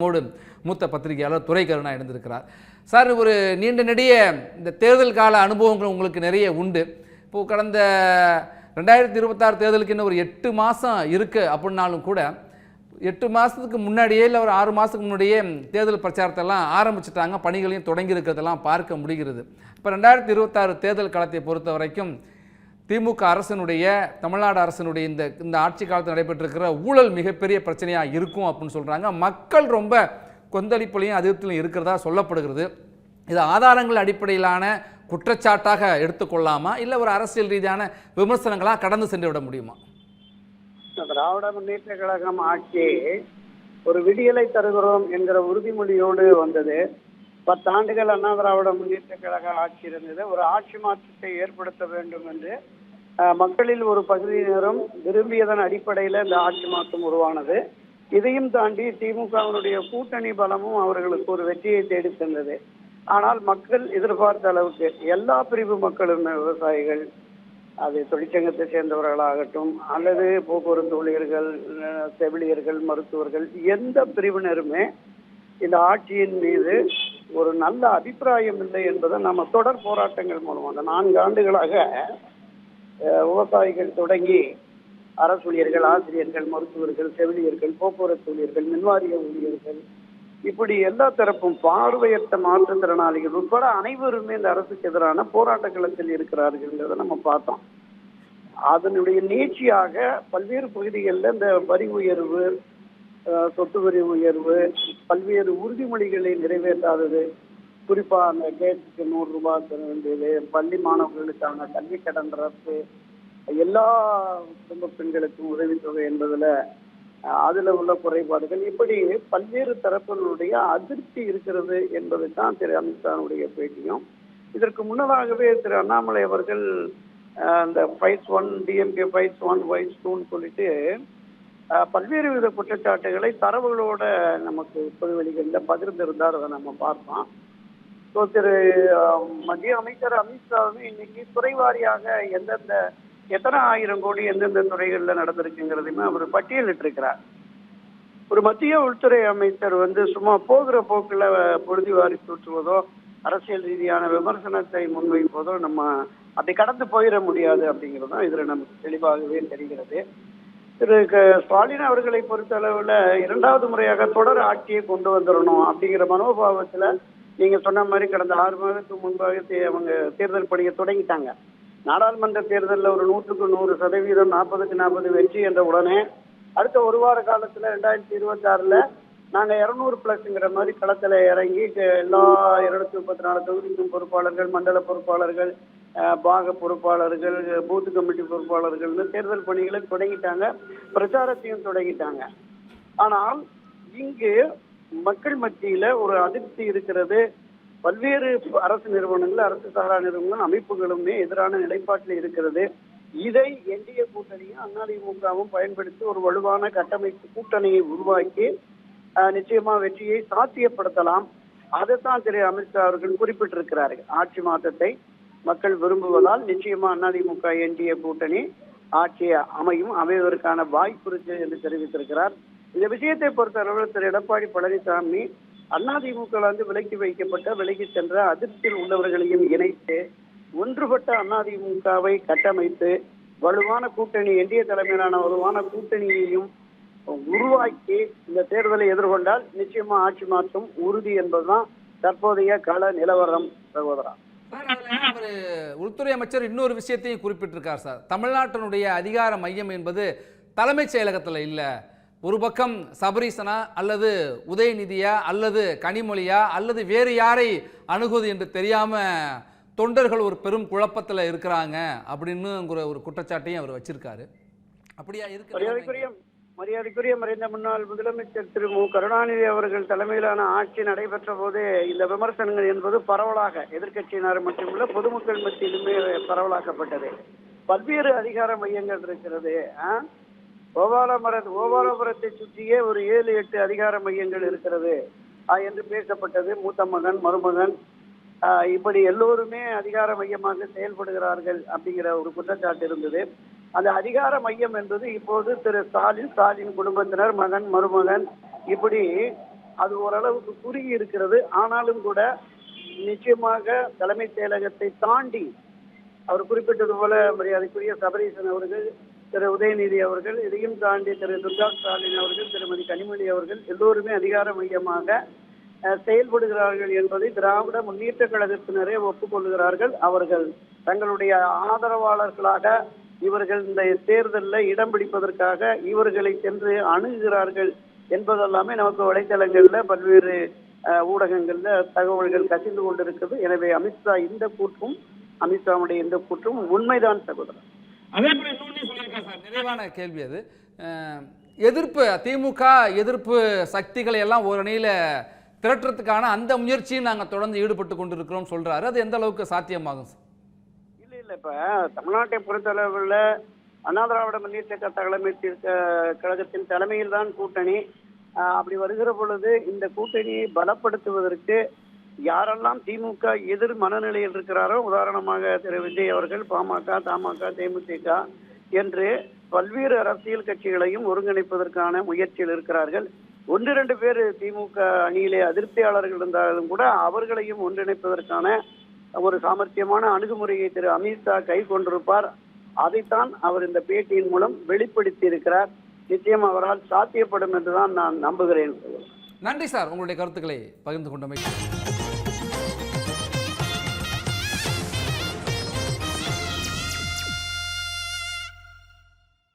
நம்மோடு மூத்த பத்திரிகையாளர் துரைக்கருணா இருந்திருக்கிறார். சார், ஒரு நீண்ட நெடிய இந்த தேர்தல் கால அனுபவங்கள் உங்களுக்கு நிறைய உண்டு. இப்போது கடந்த 2026 தேர்தலுக்கு இன்னும் ஒரு 8 மாதம் இருக்குது அப்படின்னாலும் கூட 8 மாதத்துக்கு முன்னாடியே இல்லை ஒரு 6 மாதத்துக்கு முன்னாடியே தேர்தல் பிரச்சாரத்தெல்லாம் ஆரம்பிச்சிட்டாங்க, பணிகளையும் தொடங்கி இருக்கிறதெல்லாம் பார்க்க முடிகிறது. இப்போ 2026 தேர்தல் காலத்தை பொறுத்த வரைக்கும் திமுக அரசனுடைய, தமிழ்நாடு அரசனுடைய இந்த ஆட்சி காலத்தில் நடைபெற்றிருக்கிற ஊழல் மிகப்பெரிய பிரச்சனையாக இருக்கும் அப்படின்னு சொல்கிறாங்க. மக்கள் ரொம்ப கொந்தளிப்புலையும் அதிருப்தியிலும் இருக்கிறதா சொல்லப்படுகிறது. இது ஆதாரங்கள் அடிப்படையிலான குற்றச்சாட்டாக எடுத்துக்கொள்ளாமா, இல்லை ஒரு அரசியல் ரீதியான விமர்சனங்களாக கடந்து சென்று விட முடியுமா? திராவிட முன்னேற்ற கழகம் ஆட்சி ஒரு விடியலை தருகிறோம் என்கிற உறுதிமொழியோடு வந்தது. 10 ஆண்டுகள் அண்ணா திராவிட முன்னேற்ற கழக ஆட்சி இருந்தது. ஒரு ஆட்சி மாற்றத்தை ஏற்படுத்த வேண்டும் என்று மக்களில் ஒரு பகுதியினரும் விரும்பியதன் அடிப்படையில் இந்த ஆட்சி மாற்றம் உருவானது. இதையும் தாண்டி திமுகவினுடைய கூட்டணி பலமும் அவர்களுக்கு ஒரு வெற்றியை தேடி தந்தது. ஆனால் மக்கள் எதிர்பார்த்த அளவுக்கு எல்லா பிரிவு மக்களும், விவசாயிகள், அது தொழிற்சங்கத்தை சேர்ந்தவர்களாகட்டும் அல்லது போக்குவரத்து ஊழியர்கள், செவிலியர்கள், மருத்துவர்கள், எந்த பிரிவினருமே இந்த ஆட்சியின் மீது ஒரு நல்ல அபிப்பிராயம் இல்லை என்பதை நம்ம தொடர் போராட்டங்கள் மூலமாக 4 ஆண்டுகளாக விவசாயிகள் தொடங்கி அரசு ஊழியர்கள், ஆசிரியர்கள், மருத்துவர்கள், செவிலியர்கள், போக்குவரத்து ஊழியர்கள், மின்வாரிய ஊழியர்கள், இப்படி எல்லா தரப்பும், பார்வையற்ற மாற்றுத்திறனாளிகள் உட்பட அனைவருமே இந்த அரசுக்கு எதிரான போராட்ட களத்தில் இருக்கிறார்கள்ன்றதை நம்ம பார்த்தோம். அதனுடைய நீட்சியாக பல்வேறு பகுதிகளில் இந்த வரி உயர்வு, சொத்து வரி உயர்வு, பல்வேறு உறுதிமொழிகளை நிறைவேற்றாதது, குறிப்பா அந்த கேஸுக்கு 100 ரூபாய் தர வேண்டியது, பள்ளி மாணவர்களுக்கான கல்வி கடன் ரத்து, எல்லா குடும்ப பெண்களுக்கும் உதவித்தொகை என்பதுல அதுல உள்ள குறைபாடுகள், இப்படி பல்வேறு தரப்பினுடைய அதிருப்தி இருக்கிறது என்பது தான் திரு அமித்ஷாவுடைய பேட்டியும். இதற்கு முன்னதாகவே திரு அண்ணாமலை அவர்கள் அந்த ஃபைட்ஸ் 1 டிஎம்கே ஃபைட்ஸ் 1 ஃபைட்ஸ் 2ன்னு சொல்லிட்டு பல்வேறு வித குற்றச்சாட்டுகளை தரவுகளோட நமக்கு பொதுவெளிகளில் பகிர்ந்திருந்தார். அதை நம்ம பார்த்தோம். ஸோ திரு மத்திய அமைச்சர் அமித்ஷாவும் இன்னைக்கு துறை வாரியாக எத்தனை ஆயிரம் கோடி எந்தெந்த துறைகளில் நடந்திருக்குங்கிறதையுமே அவர் பட்டியலிட்டிருக்கிறார். ஒரு மத்திய உள்துறை அமைச்சர் சும்மா போகிற போக்கில் பொழுது வாரி தூற்றுவதோ அரசியல் ரீதியான விமர்சனத்தை முன்வைப்பதோ நம்ம அப்படி கடந்து போயிட முடியாது அப்படிங்கிறதும் இதில் நமக்கு தெளிவாகவே தெரிகிறது. திரு ஸ்டாலின் அவர்களை பொறுத்த அளவில் 2வது முறையாக தொடர் ஆட்சியை கொண்டு வந்துடணும் அப்படிங்கிற மனோபாவத்தில் நீங்க சொன்ன மாதிரி கடந்த 6 மாதத்துக்கு முன்பாக அவங்க தேர்தல் பணியை தொடங்கிட்டாங்க. நாடாளுமன்ற தேர்தலில் ஒரு 100க்கு 100%, 40க்கு 40 வெற்றி என்ற உடனே அடுத்த ஒரு வார காலத்தில் 2026 நாங்கள் 200+ங்கிற மாதிரி களத்தில் இறங்கி எல்லா 234 தொகுதிக்கும் பொறுப்பாளர்கள், மண்டல பொறுப்பாளர்கள், பாக பொறுப்பாளர்கள், பூத் கமிட்டி பொறுப்பாளர்கள்னு தேர்தல் பணிகளை தொடங்கிட்டாங்க, பிரச்சாரத்தையும் தொடங்கிட்டாங்க. ஆனால் இங்கு மக்கள் மத்தியில ஒரு அதிருப்தி இருக்கிறது. பல்வேறு அரசு நிறுவனங்கள், அரசு சாரா நிறுவனங்கள், அமைப்புகளுமே எதிரான நிலைப்பாட்டில் இருக்கிறது. இதை என்டிஏ கூட்டணியும் அதிமுகவும் பயன்படுத்தி ஒரு வலுவான கட்டமைப்பு கூட்டணியை உருவாக்கி நிச்சயமா வெற்றியை சாத்தியப்படுத்தலாம். அதைத்தான் திரு அமித்ஷா அவர்கள் குறிப்பிட்டிருக்கிறார்கள். ஆட்சி மாற்றத்தை மக்கள் விரும்புவதால் நிச்சயமா அதிமுக என்டிஏ கூட்டணி ஆட்சி அமைவதற்கான வாய்ப்பு இருக்கு என்று தெரிவித்திருக்கிறார். இந்த விஷயத்தை பொறுத்தளவில் திரு எடப்பாடி பழனிசாமி அதிமுக விலகி சென்ற அதிருப்தியில் உள்ளவர்களையும் இணைத்து ஒன்றுபட்ட அதிமுகவை கட்டமைத்து வலுவான கூட்டணி, என்டிஏ தலைமையிலான வலுவான கூட்டணியையும் உருவாக்கி இந்த தேர்தலை எதிர்கொண்டால் நிச்சயமா ஆட்சி மாற்றம் உறுதி என்பதுதான் தற்போதைய கள நிலவரம். சகோதரா, உள்துறை அமைச்சர் இன்னொரு விஷயத்தையும் குறிப்பிட்டிருக்கார் சார். தமிழ்நாட்டினுடைய அதிகார மையம் என்பது தலைமைச் செயலகத்தில் இல்லை. ஒரு பக்கம் சபரீசனா அல்லது உதயநிதியா அல்லது கனிமொழியா அல்லது வேறு யாரை அணுகுவது என்று தெரியாம தொண்டர்கள் ஒரு பெரும் குழப்பத்தில் இருக்கிறாங்க அப்படின்னு ஒரு குற்றச்சாட்டையும் அவர் வச்சிருக்காரு. அப்படியா இருக்கு? மரியாதைக்குரிய மறைந்த முன்னாள் முதலமைச்சர் திரு மு கருணாநிதி அவர்கள் தலைமையிலான ஆட்சி நடைபெற்ற போது இந்த விமர்சனங்கள் என்பது பரவலாக எதிர்கட்சியினர் மட்டுமல்ல பொதுமக்கள் மத்தியிலுமே பரவலாக்கப்பட்டது. பல்வேறு அதிகார மையங்கள் இருக்கிறது. கோபாலபுரத்தை சுற்றியே ஒரு 7-8 அதிகார மையங்கள் இருக்கிறது என்று பேசப்பட்டது. மூத்த மகன், மருமகன், இப்படி எல்லோருமே அதிகார மையமாக செயல்படுகிறார்கள் அப்படிங்கிற ஒரு குற்றச்சாட்டு இருந்தது. அந்த அதிகார மையம் என்பது இப்போது திரு ஸ்டாலின் குடும்பத்தினர், மகன், மருமகன், இப்படி அது ஓரளவுக்கு குறுகி இருக்கிறது. ஆனாலும் கூட நிச்சயமாக தலைமை செயலகத்தை தாண்டி அவர் குறிப்பிட்டது போல மரியாதைக்குரிய சபரீசன் அவர்கள், திரு உதயநிதி அவர்கள், இதையும் தாண்டி திரு துர்கா ஸ்டாலின் அவர்கள், திருமதி கனிமொழி அவர்கள் எல்லோருமே அதிகார மையமாக செயல்படுகிறார்கள் என்பதை திராவிட முன்னேற்ற கழகத்தினரே ஒப்புக்கொள்கிறார்கள். அவர்கள் தங்களுடைய ஆதரவாளர்களாக இவர்கள் இந்த தேர்தலில் இடம் பிடிப்பதற்காக இவர்களை சென்று அணுகுகிறார்கள் என்பதெல்லாமே நமக்கு வலைத்தளங்கள்ல பல்வேறு ஊடகங்கள்ல தகவல்கள் கசிந்து கொண்டிருக்கிறது. எனவே அமித்ஷா இந்த கூற்றும், அமித்ஷாவுடைய இந்த கூற்றும் உண்மைதான் சகோதரர். அதே போல இன்னொன்னு சொல்லியிருக்காரு சார், நிறைவான கேள்வி அது. எதிர்ப்பு திமுக எதிர்ப்பு சக்திகளை எல்லாம் ஒரு அணியில திரட்டுறதுக்கான அந்த முயற்சியும் நாங்கள் தொடர்ந்து ஈடுபட்டு கொண்டிருக்கிறோம் சொல்றாரு. அது எந்த அளவுக்கு சாத்தியமாகும் சார்? இல்ல இப்ப தமிழ்நாட்டை பொறுத்தளவுல அண்ணா திராவிட முன்னேற்ற தலைமை கழகத்தின் தலைமையில் தான் கூட்டணி. அப்படி வருகிற பொழுது இந்த கூட்டணியை பலப்படுத்துவதற்கு யாரெல்லாம் திமுக எதிர் மனநிலையில் இருக்கிறாரோ, உதாரணமாக திரு விஜய் அவர்கள் பாமக, தமாக, தேமுதிக என்று பல்வேறு அரசியல் கட்சிகளையும் ஒருங்கிணைப்பதற்கான முயற்சியில் இருக்கிறார்கள். 1-2 பேர் திமுக அணியிலே அதிருப்தியாளர்கள் இருந்தாலும் கூட அவர்களையும் ஒன்றிணைப்பதற்கான ஒரு சாமர்த்தியமான அணுகுமுறையை திரு அமித்ஷா கை கொண்டிருப்பார். அதைத்தான் அவர் இந்த பேட்டியின் மூலம் வெளிப்படுத்தி இருக்கிறார். நிச்சயம் அவரால் சாத்தியப்படும் என்றுதான் நான் நம்புகிறேன். நன்றி சார், உங்களுடைய கருத்துக்களை பகிர்ந்து கொண்டமைக்கு.